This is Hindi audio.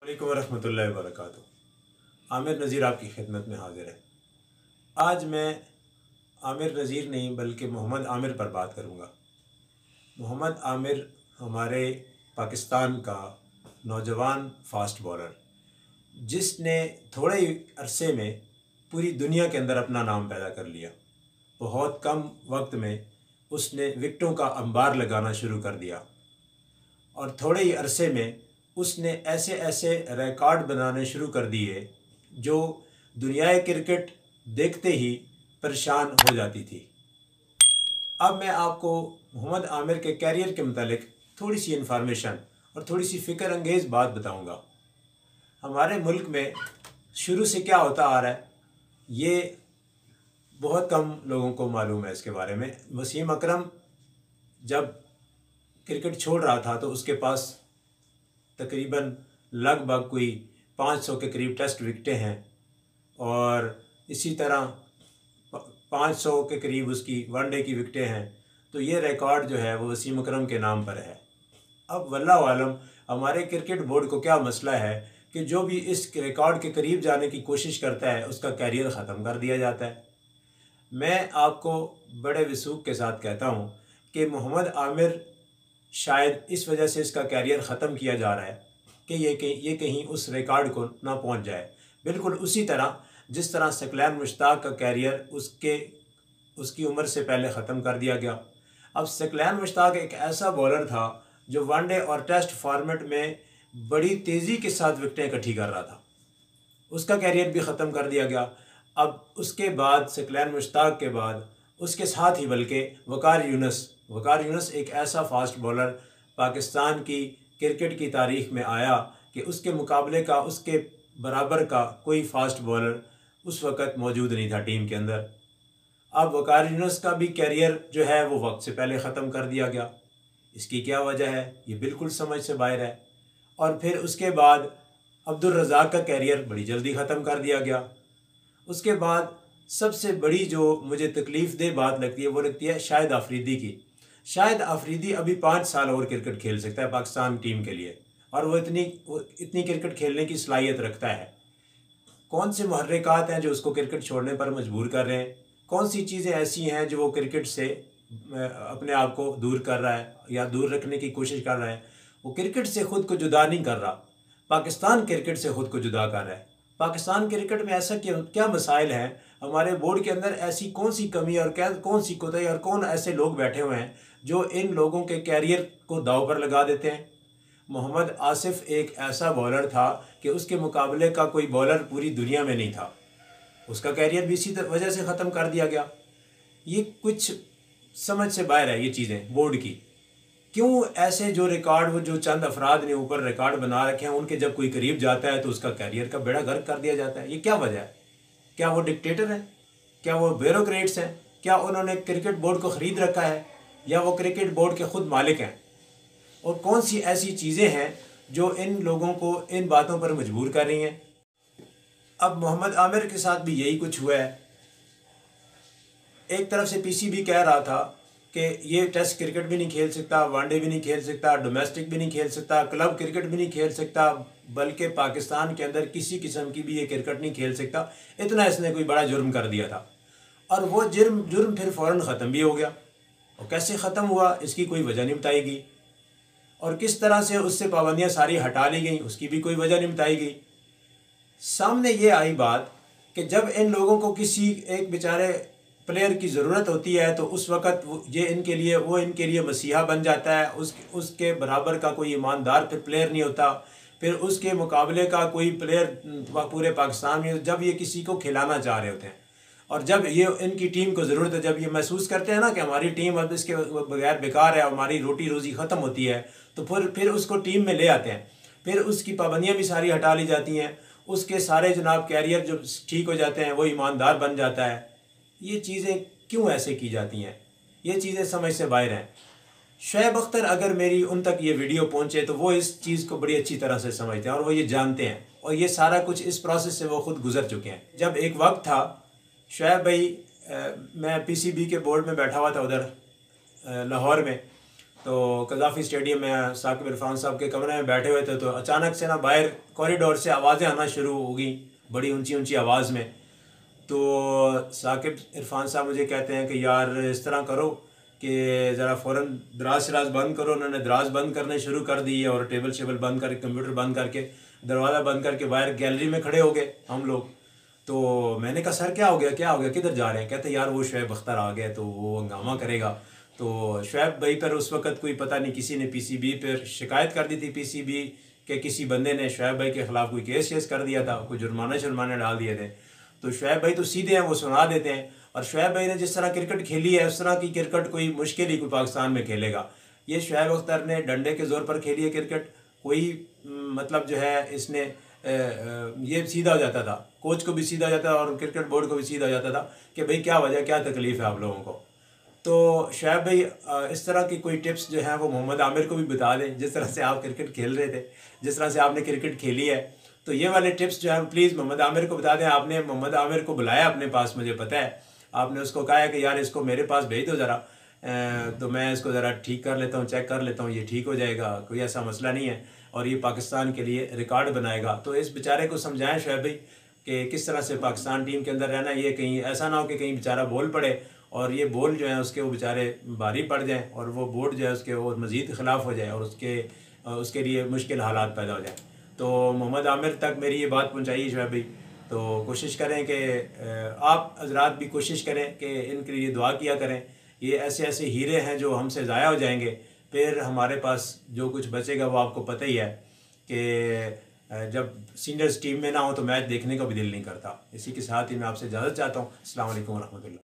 अस्सलामुअलैकुम वरहमतुल्लाहि वबरकातुहू। आमिर नज़ीर आपकी खिदमत में हाजिर है। आज मैं आमिर नज़ीर नहीं बल्कि मोहम्मद आमिर पर बात करूँगा। मोहम्मद आमिर हमारे पाकिस्तान का नौजवान फास्ट बॉलर, जिसने थोड़े ही अरसे में पूरी दुनिया के अंदर अपना नाम पैदा कर लिया। बहुत कम वक्त में उसने विकेटों का अंबार लगाना शुरू कर दिया और थोड़े ही अरसे में उसने ऐसे ऐसे रिकॉर्ड बनाने शुरू कर दिए जो दुनियाई क्रिकेट देखते ही परेशान हो जाती थी। अब मैं आपको मोहम्मद आमिर के कैरियर के मुतालिक थोड़ी सी इन्फॉर्मेशन और थोड़ी सी फ़िक्र अंगेज़ बात बताऊंगा। हमारे मुल्क में शुरू से क्या होता आ रहा है ये बहुत कम लोगों को मालूम है। इसके बारे में वसीम अकरम जब क्रिकेट छोड़ रहा था तो उसके पास तकरीबन लगभग कोई 500 के करीब टेस्ट विकेटें हैं और इसी तरह 500 के करीब उसकी वनडे की विकेटें हैं। तो ये रिकॉर्ड जो है वो वसीम अकरम के नाम पर है। अब वल्लाहु आलम हमारे क्रिकेट बोर्ड को क्या मसला है कि जो भी इस रिकॉर्ड के करीब जाने की कोशिश करता है उसका कैरियर ख़त्म कर दिया जाता है। मैं आपको बड़े वसूख के साथ कहता हूँ कि मोहम्मद आमिर शायद इस वजह से इसका कैरियर ख़त्म किया जा रहा है कि ये कहीं उस रिकॉर्ड को ना पहुँच जाए। बिल्कुल उसी तरह जिस तरह सकलैन मुश्ताक का कैरियर उसकी उम्र से पहले ख़त्म कर दिया गया। अब सकलैन मुश्ताक एक ऐसा बॉलर था जो वनडे और टेस्ट फॉर्मेट में बड़ी तेज़ी के साथ विकेटें इकट्ठी कर रहा था, उसका कैरियर भी ख़त्म कर दिया गया। अब उसके बाद सकलैन मुश्ताक के बाद उसके साथ ही बल्कि वकार यूनुस एक ऐसा फास्ट बॉलर पाकिस्तान की क्रिकेट की तारीख़ में आया कि उसके मुकाबले का, उसके बराबर का कोई फास्ट बॉलर उस वक़्त मौजूद नहीं था टीम के अंदर। अब वकार यूनुस का भी कैरियर जो है वो वक्त से पहले ख़त्म कर दिया गया। इसकी क्या वजह है ये बिल्कुल समझ से बाहर है। और फिर उसके बाद अब्दुल रज़ाक का कैरियर बड़ी जल्दी ख़त्म कर दिया गया। उसके बाद सबसे बड़ी जो मुझे तकलीफ़ दे बात लगती है वो लगती है शाहिद आफरीदी की। शाहिद आफरीदी अभी 5 साल और क्रिकेट खेल सकता है पाकिस्तान टीम के लिए और वो इतनी क्रिकेट खेलने की सलाहियत रखता है। कौन से मुहर्रिकात हैं जो उसको क्रिकेट छोड़ने पर मजबूर कर रहे हैं? कौन सी चीज़ें ऐसी हैं जो वो क्रिकेट से अपने आप को दूर कर रहा है या दूर रखने की कोशिश कर रहा है? वो क्रिकेट से ख़ुद को जुदा नहीं कर रहा, पाकिस्तान क्रिकेट से ख़ुद को जुदा कर रहा है। पाकिस्तान क्रिकेट में ऐसा क्या मसाइल हैं? हमारे बोर्ड के अंदर ऐसी कौन सी कमी और कौन सी कोताही और कौन ऐसे लोग बैठे हुए हैं जो इन लोगों के कैरियर को दाव पर लगा देते हैं? मोहम्मद आसिफ एक ऐसा बॉलर था कि उसके मुकाबले का कोई बॉलर पूरी दुनिया में नहीं था, उसका कैरियर भी इसी वजह से ख़त्म कर दिया गया। ये कुछ समझ से बाहर है ये चीज़ें बोर्ड की। क्यों ऐसे जो रिकॉर्ड वो जो चंद अफराद ने ऊपर रिकॉर्ड बना रखे हैं उनके जब कोई करीब जाता है तो उसका कैरियर का बेड़ा गर्क कर दिया जाता है? ये क्या वजह है? क्या वो डिक्टेटर हैं? क्या वो ब्यूरोक्रेट्स हैं? क्या उन्होंने क्रिकेट बोर्ड को ख़रीद रखा है या वो क्रिकेट बोर्ड के ख़ुद मालिक हैं? और कौन सी ऐसी चीज़ें हैं जो इन लोगों को इन बातों पर मजबूर कर रही हैं? अब मोहम्मद आमिर के साथ भी यही कुछ हुआ है। एक तरफ से पीसीबी कह रहा था कि ये टेस्ट क्रिकेट भी नहीं खेल सकता, वनडे भी नहीं खेल सकता, डोमेस्टिक भी नहीं खेल सकता, क्लब क्रिकेट भी नहीं खेल सकता, बल्कि पाकिस्तान के अंदर किसी किस्म की भी ये क्रिकेट नहीं खेल सकता। इतना इसने कोई बड़ा जुर्म कर दिया था और वो जुर्म फिर फ़ौरन ख़त्म भी हो गया। और कैसे ख़त्म हुआ इसकी कोई वजह नहीं बताई गई और किस तरह से उससे पाबंदियाँ सारी हटा ली गई उसकी भी कोई वजह नहीं बताई गई। सामने ये आई बात कि जब इन लोगों को किसी एक बेचारे प्लेयर की ज़रूरत होती है तो उस वक़्त ये इनके लिए मसीहा बन जाता है। उसके बराबर का कोई ईमानदार फिर प्लेयर नहीं होता, फिर उसके मुकाबले का कोई प्लेयर पूरे पाकिस्तान में। जब ये किसी को खिलाना चाह रहे होते हैं और जब ये इनकी टीम को ज़रूरत है, जब ये महसूस करते हैं ना कि हमारी टीम अब इसके बगैर बेकार है, हमारी रोटी रोज़ी ख़त्म होती है, तो फिर उसको टीम में ले आते हैं। फिर उसकी पाबंदियाँ भी सारी हटा ली जाती हैं, उसके सारे जनाब कैरियर जो ठीक हो जाते हैं, वो ईमानदार बन जाता है। ये चीज़ें क्यों ऐसे की जाती हैं? ये चीज़ें समझ से बाहर हैं। शुएब अख्तर अगर मेरी उन तक ये वीडियो पहुँचे तो वो इस चीज़ को बड़ी अच्छी तरह से समझते हैं और वो ये जानते हैं और ये सारा कुछ इस प्रोसेस से वो ख़ुद गुजर चुके हैं। जब एक वक्त था शुएब भाई, मैं पीसीबी के बोर्ड में बैठा हुआ था उधर लाहौर में, तो कज़ाफ़ी स्टेडियम में साकिब इरफान साहब के कमरे में बैठे हुए थे, तो अचानक से ना बाहर कॉरिडोर से आवाज़ें आना शुरू हो गई, बड़ी ऊंची ऊंची आवाज़ में। तो साकिब इरफान साहब मुझे कहते हैं कि यार इस तरह करो कि ज़रा फ़ौरन दराज शराज बंद करो। उन्होंने दराज बंद करने शुरू कर दी और टेबल शेबल बंद करके, कंप्यूटर बंद करके, दरवाज़ा बंद करके बाहर गैलरी में खड़े हो गए हम लोग। तो मैंने कहा सर क्या हो गया, क्या हो गया, किधर जा रहे हैं? कहते यार वो शुएब अख्तर आ गया तो वो हंगामा करेगा। तो शुएब भाई पर उस वक्त कोई पता नहीं किसी ने पीसीबी पर शिकायत कर दी थी, पीसीबी के किसी बंदे ने शुएब भाई के ख़िलाफ़ कोई केस शेस कर दिया था, कोई जुर्माना डाल दिए थे। तो शुएब भाई तो सीधे हैं, वो सुना देते हैं। और शुएब भाई ने जिस तरह क्रिकेट खेली है उस तरह की क्रिकेट कोई मुश्किल ही कोई पाकिस्तान में खेलेगा। ये शुएब अख्तर ने डंडे के ज़ोर पर खेली है क्रिकेट। कोई मतलब जो है इसने ये सीधा हो जाता था, कोच को भी सीधा हो जाता था और क्रिकेट बोर्ड को भी सीधा हो जाता था कि भाई क्या वजह, क्या तकलीफ़ है आप लोगों को। तो शुएब भाई इस तरह की कोई टिप्स जो हैं वो मोहम्मद आमिर को भी बता दें, जिस तरह से आप क्रिकेट खेल रहे थे, जिस तरह से आपने क्रिकेट खेली है। तो ये वाले टिप्स जो हैं प्लीज़ मोहम्मद आमिर को बता दें। आपने मोहम्मद आमिर को बुलाया अपने पास, मुझे पता है, आपने उसको कहा है कि यार इसको मेरे पास भेज दो ज़रा, तो मैं इसको ज़रा ठीक कर लेता हूँ, चेक कर लेता हूँ, ये ठीक हो जाएगा, कोई ऐसा मसला नहीं है और ये पाकिस्तान के लिए रिकॉर्ड बनाएगा। तो इस बेचारे को समझाएं शुएब भाई कि किस तरह से पाकिस्तान टीम के अंदर रहना, ये कहीं ऐसा ना हो कि कहीं बेचारा बोल पड़े और ये बोल जो है उसके वो बेचारे भारी पड़ जाएँ और वो बोर्ड जो है उसके और मज़ीद ख़िलाफ़ हो जाए और उसके लिए मुश्किल हालात पैदा हो जाए। तो मोहम्मद आमिर तक मेरी ये बात पहुँचाइए शुएब भाई। तो कोशिश करें कि आप हजरात भी कोशिश करें कि इनके लिए दुआ किया करें। ये ऐसे ऐसे हीरे हैं जो हमसे ज़ाया हो जाएंगे, फिर हमारे पास जो कुछ बचेगा वो आपको पता ही है कि जब सीनियर्स टीम में ना हो तो मैच देखने का भी दिल नहीं करता। इसी के साथ ही मैं आपसे इजाज़त चाहता हूँ। अस्सलाम वालेकुम रहमतुल्लाह।